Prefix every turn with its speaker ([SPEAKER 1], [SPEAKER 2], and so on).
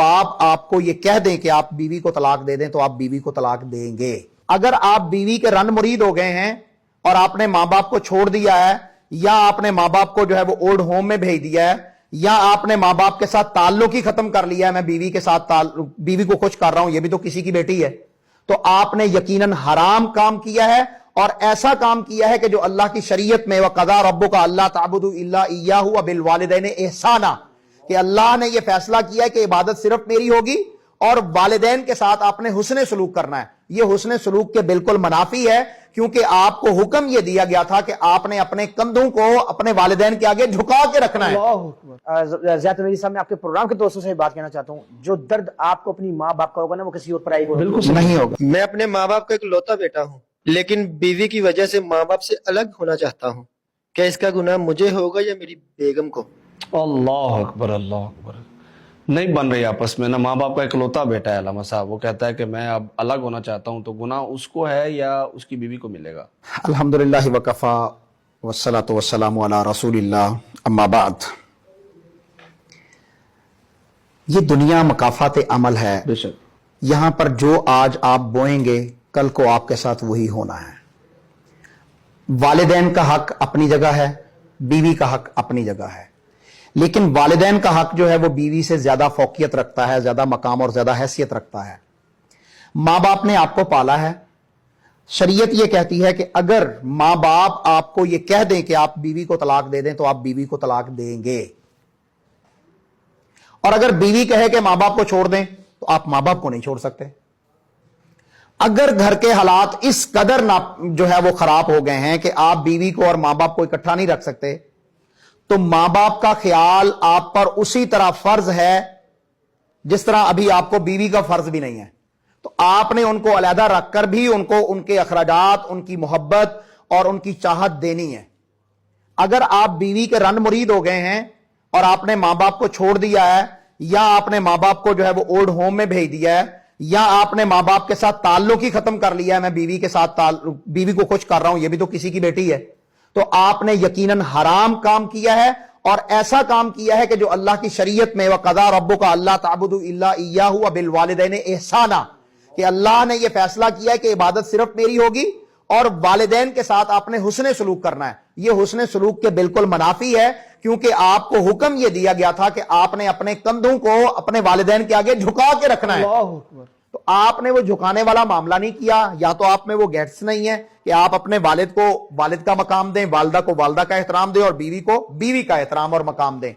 [SPEAKER 1] बाप आपको ये कह दें कि आप बीवी को तलाक दे दें तो आप बीवी को तलाक देंगे। अगर आप बीवी के रन मुरीद हो गए हैं और आपने मां बाप को छोड़ दिया है, या आपने मां बाप को जो है वो ओल्ड होम में भेज दिया है, या आपने मां बाप के साथ ताल्लुक ही खत्म कर लिया है, मैं बीवी के साथ बीवी को खुश कर रहा हूं, ये भी तो किसी की बेटी है, तो आपने यकीनन हराम काम किया है और ऐसा काम किया है कि जो अल्लाह की शरीयत में वक़ज़ा रब्बुका अल्ला ताबुदू इल्ला इय्याहु व बिल वालिदैनि एहसाना, कि अल्लाह ने यह फैसला किया है कि इबादत सिर्फ मेरी होगी और वालिदैन के साथ आपने हुस्ने सलूक करना है। यह हुस्ने सलूक के बिल्कुल मुनाफी है, क्योंकि आपको हुक्म यह दिया गया था कि आपने अपने कंधों को अपने वालिदैन के आगे झुका के रखना है।
[SPEAKER 2] ज़ियाद तनवीर साहब, मैं आपके प्रोग्राम के दोस्तों से बात कहना चाहता हूँ, जो दर्द आपको अपनी माँ बाप का होगा ना, वो किसी और पराई को
[SPEAKER 1] बिल्कुल नहीं होगा।
[SPEAKER 3] मैं अपने माँ बाप का इकलौता बेटा हूँ, लेकिन बीवी की वजह से माँ बाप से अलग होना चाहता हूँ। क्या इसका गुनाह मुझे होगा या मेरी बेगम को?
[SPEAKER 4] अल्लाह अकबर, अल्लाह अकबर। नहीं बन रही आपस में ना, माँ बाप का इकलौता बेटा है अल्लामा साहब, वो कहता है कि मैं अब अलग होना चाहता हूँ, तो गुनाह उसको है या उसकी बीवी को मिलेगा?
[SPEAKER 1] अल्हम्दुलिल्लाह वकफा वस्सलातु वस्सलामु अला रसूलिल्लाह, अम्मा बाद। ये दुनिया मकाफात अमल है।
[SPEAKER 4] बेशक
[SPEAKER 1] यहां पर जो आज आप बोएंगे कल को आपके साथ वही होना है। वालिदैन का हक अपनी जगह है, बीवी का हक अपनी जगह है, लेकिन वालिदैन का हक जो है वो बीवी से ज्यादा फौकियत रखता है, ज्यादा मकाम और ज्यादा हैसियत रखता है। मां बाप ने आपको पाला है। शरीयत यह कहती है कि अगर मां बाप आपको यह कह दें कि आप बीवी को तलाक दे दें तो आप बीवी को तलाक देंगे, और अगर बीवी कहे कि मां बाप को छोड़ दें तो आप मां बाप को नहीं छोड़ सकते। अगर घर के हालात इस कदर ना जो है वो खराब हो गए हैं कि आप बीवी को और मां बाप को इकट्ठा नहीं रख सकते, तो मां बाप का ख्याल आप पर उसी तरह फर्ज है जिस तरह अभी आपको बीवी का फर्ज भी नहीं है। तो आपने उनको अलहदा रखकर भी उनको उनके अखराजात, उनकी मोहब्बत और उनकी चाहत देनी है। अगर आप बीवी के रन मुरीद हो गए हैं और आपने मां बाप को छोड़ दिया है, या आपने मां बाप को जो है वो ओल्ड होम में भेज दिया है, या आपने मां बाप के साथ ताल्लुक ही खत्म कर लिया है, मैं बीवी के साथ बीवी को खुश कर रहा हूं, ये भी तो किसी की बेटी है, तो आपने यकीनन हराम काम किया है और ऐसा काम किया है कि जो अल्लाह की शरीयत में वक़ज़ा रब्बुका अल्ला ताबुदू इल्ला इय्याहु व बिल वालिदैनि एहसाना, कि अल्लाह ने यह फैसला किया है कि इबादत सिर्फ मेरी होगी और वालिदैन के साथ आपने हुस्ने सलूक करना है। यह हुस्ने सलूक के बिल्कुल मुनाफी है, क्योंकि आपको हुक्म यह दिया गया था कि आपने अपने कंधों को अपने वालिदैन के आगे झुका के रखना है। तो आपने वो झुकाने वाला मामला नहीं किया, या तो आप में वो गैट्स नहीं है कि आप अपने वालिद को वालिद का मकाम दें, वालदा को वालदा का एहतराम दें और बीवी को बीवी का एहतराम और मकाम दें।